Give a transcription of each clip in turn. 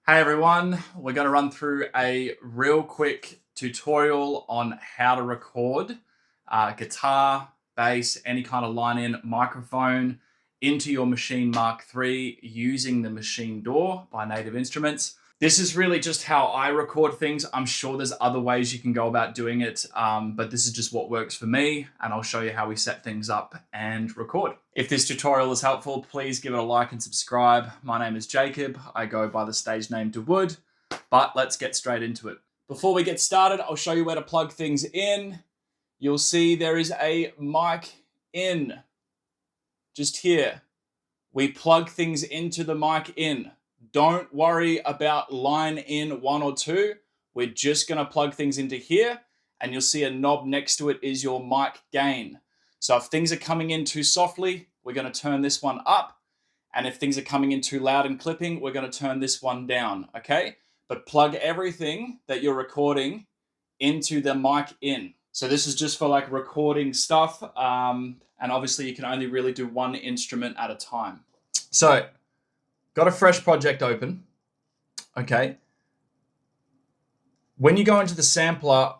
Hey everyone, we're going to run through a real quick tutorial on how to record guitar, bass, any kind of line-in microphone into your Maschine MK3 using the Maschine DAW by Native Instruments. This is really just how I record things. I'm sure there's other ways you can go about doing it, but this is just what works for me, and I'll show you how we set things up and record. If this tutorial is helpful, please give it a like and subscribe. My name is Jacob. I go by the stage name DeWood, but let's get straight into it. Before we get started, I'll show you where to plug things in. You'll see there is a mic in just here. We plug things into the mic in. Don't worry about line in 1 or 2. We're just going to plug things into here, and you'll see a knob next to it is your mic gain. So if things are coming in too softly, we're going to turn this one up. And if things are coming in too loud and clipping, we're going to turn this one down, okay? But plug everything that you're recording into the mic in. So this is just for like recording stuff. And obviously you can only really do one instrument at a time. So got a fresh project open, okay? When you go into the sampler,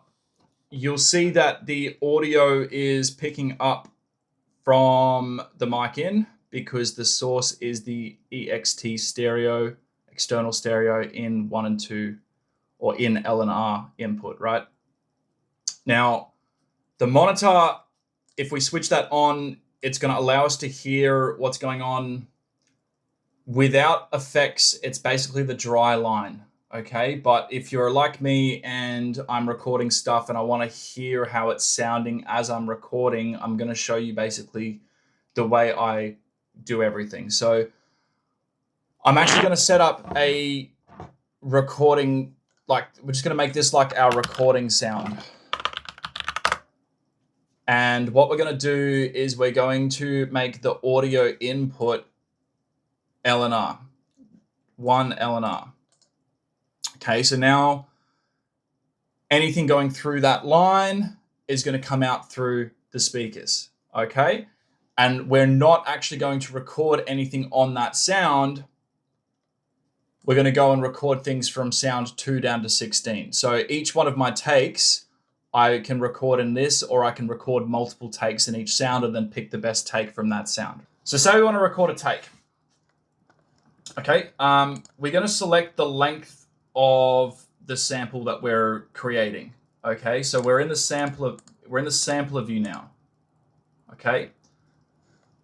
you'll see that the audio is picking up from the mic in because the source is the EXT stereo, external stereo in 1 and 2, or in L and R input, right? Now, the monitor, if we switch that on, it's going to allow us to hear what's going on without effects. It's basically the dry line, okay? But if you're like me and I'm recording stuff and I want to hear how it's sounding as I'm recording, I'm going to show you basically the way I do everything. So I'm actually going to set up a recording, like we're just going to make this like our recording sound. And what we're going to do is we're going to make the audio input LNR, 1 LNR. Okay, so now anything going through that line is going to come out through the speakers, okay? And we're not actually going to record anything on that sound. We're going to go and record things from sound 2 down to 16. So each one of my takes, I can record in this, or I can record multiple takes in each sound and then pick the best take from that sound. So say we want to record a take. Okay, we're going to select the length of the sample that we're creating. Okay, so we're in the sampler view now. Okay,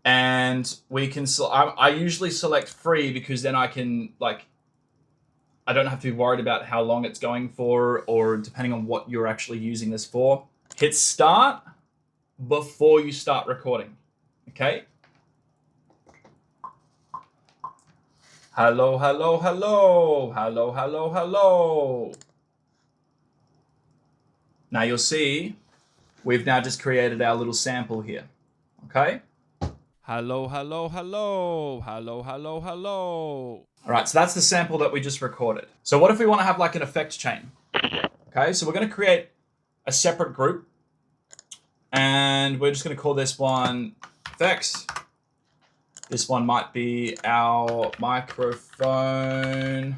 and we can. I usually select free because then I can I don't have to be worried about how long it's going for, or depending on what you're actually using this for. Hit start before you start recording. Okay. Hello, hello, hello, hello, hello, hello. Now you'll see we've now just created our little sample here, okay? Hello, hello, hello, hello, hello, hello. All right, so that's the sample that we just recorded. So what if we want to have like an effects chain? Okay, so we're going to create a separate group, and we're just going to call this one effects. This one might be our microphone.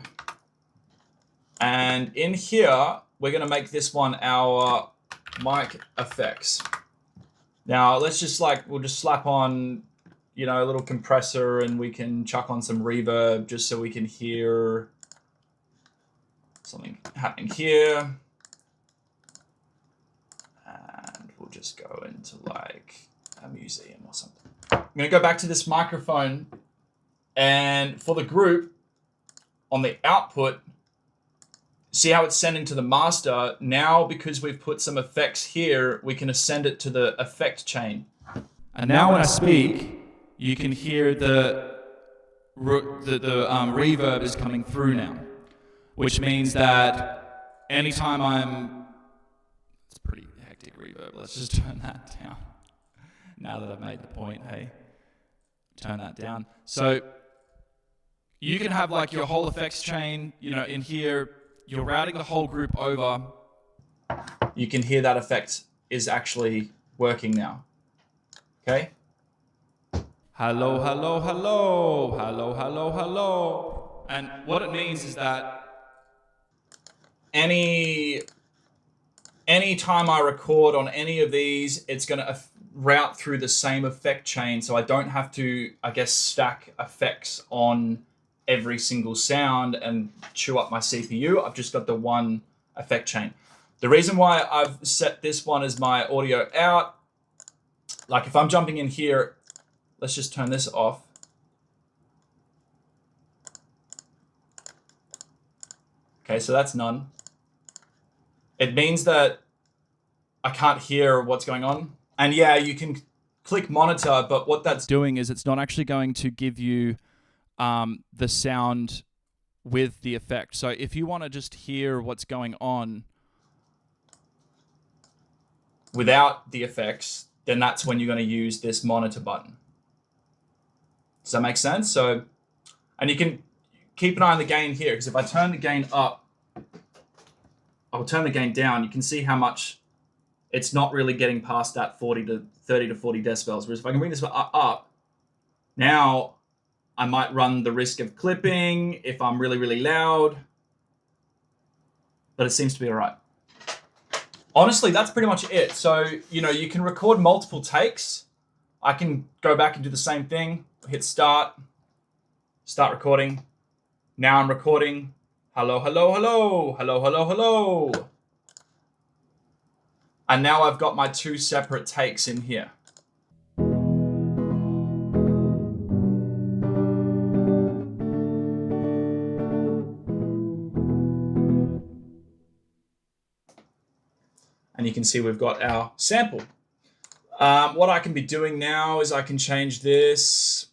And in here, we're going to make this one our mic effects. Now, let's just we'll just slap on, you know, a little compressor, and we can chuck on some reverb just so we can hear something happening here. And we'll just go into like a museum or something. I'm going to go back to this microphone, and for the group, on the output, see how it's sending to the master? Now, because we've put some effects here, we can ascend it to the effect chain. And now when I speak, you can hear the reverb is coming through now, which means that anytime it's pretty hectic reverb. Let's just turn that down. Now that I've made the point, hey, turn that down. So you can have like your whole effects chain, you know, in here. You're routing the whole group over. You can hear that effect is actually working now. Okay? Hello, hello, hello, hello, hello, hello. And what it means is that any time I record on any of these, it's going to route through the same effect chain, so I don't have to, I guess, stack effects on every single sound and chew up my CPU. I've just got the one effect chain. The reason why I've set this one as my audio out, like if I'm jumping in here, let's just turn this off. Okay, so that's none. It means that I can't hear what's going on. And yeah, you can click monitor, but what that's doing is it's not actually going to give you the sound with the effect. So if you want to just hear what's going on without the effects, then that's when you're going to use this monitor button. Does that make sense? So, and you can keep an eye on the gain here, because if I turn the gain up, I'll turn the gain down, you can see how much it's not really getting past that 30 to 40 decibels. Whereas if I can bring this up, now I might run the risk of clipping if I'm really, really loud, but it seems to be all right. Honestly, that's pretty much it. So, you know, you can record multiple takes. I can go back and do the same thing, hit start recording. Now I'm recording. Hello, hello, hello, hello, hello, hello. And now I've got my two separate takes in here. And you can see we've got our sample. What I can be doing now is I can change this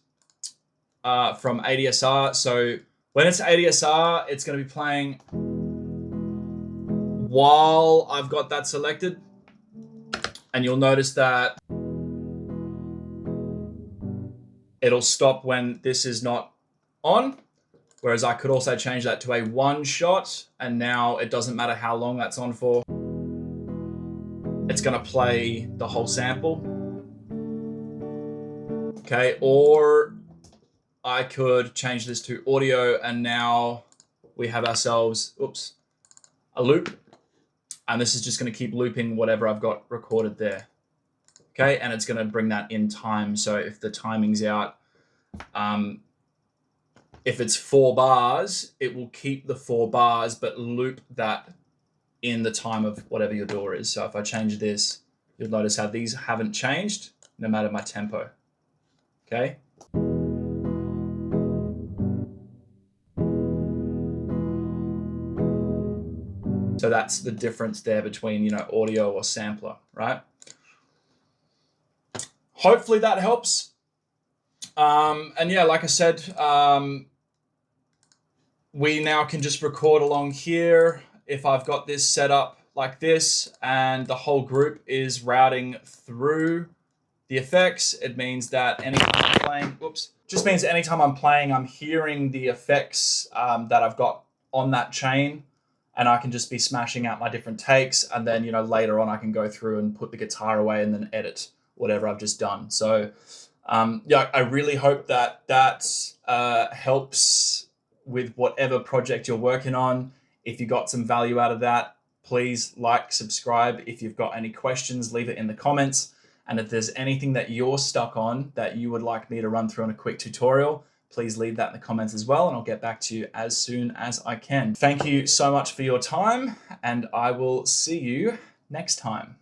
from ADSR. So when it's ADSR, it's going to be playing while I've got that selected. And you'll notice that it'll stop when this is not on. Whereas I could also change that to a one shot, and now it doesn't matter how long that's on for. It's going to play the whole sample. Okay, or I could change this to audio, and now we have ourselves, a loop. And this is just going to keep looping whatever I've got recorded there. Okay, and it's going to bring that in time. So if the timing's out, if it's 4 bars, it will keep the 4 bars, but loop that in the time of whatever your DAW is. So if I change this, you'll notice how these haven't changed, no matter my tempo. Okay. So that's the difference there between, you know, audio or sampler, right? Hopefully that helps. And yeah, like I said, we now can just record along here. If I've got this set up like this and the whole group is routing through the effects, it means that anytime I'm playing, just means anytime I'm playing, I'm hearing the effects that I've got on that chain, and I can just be smashing out my different takes. And then, you know, later on I can go through and put the guitar away and then edit whatever I've just done. So yeah, I really hope that helps with whatever project you're working on. If you got some value out of that, please like, subscribe. If you've got any questions, leave it in the comments. And if there's anything that you're stuck on that you would like me to run through on a quick tutorial, please leave that in the comments as well, and I'll get back to you as soon as I can. Thank you so much for your time, and I will see you next time.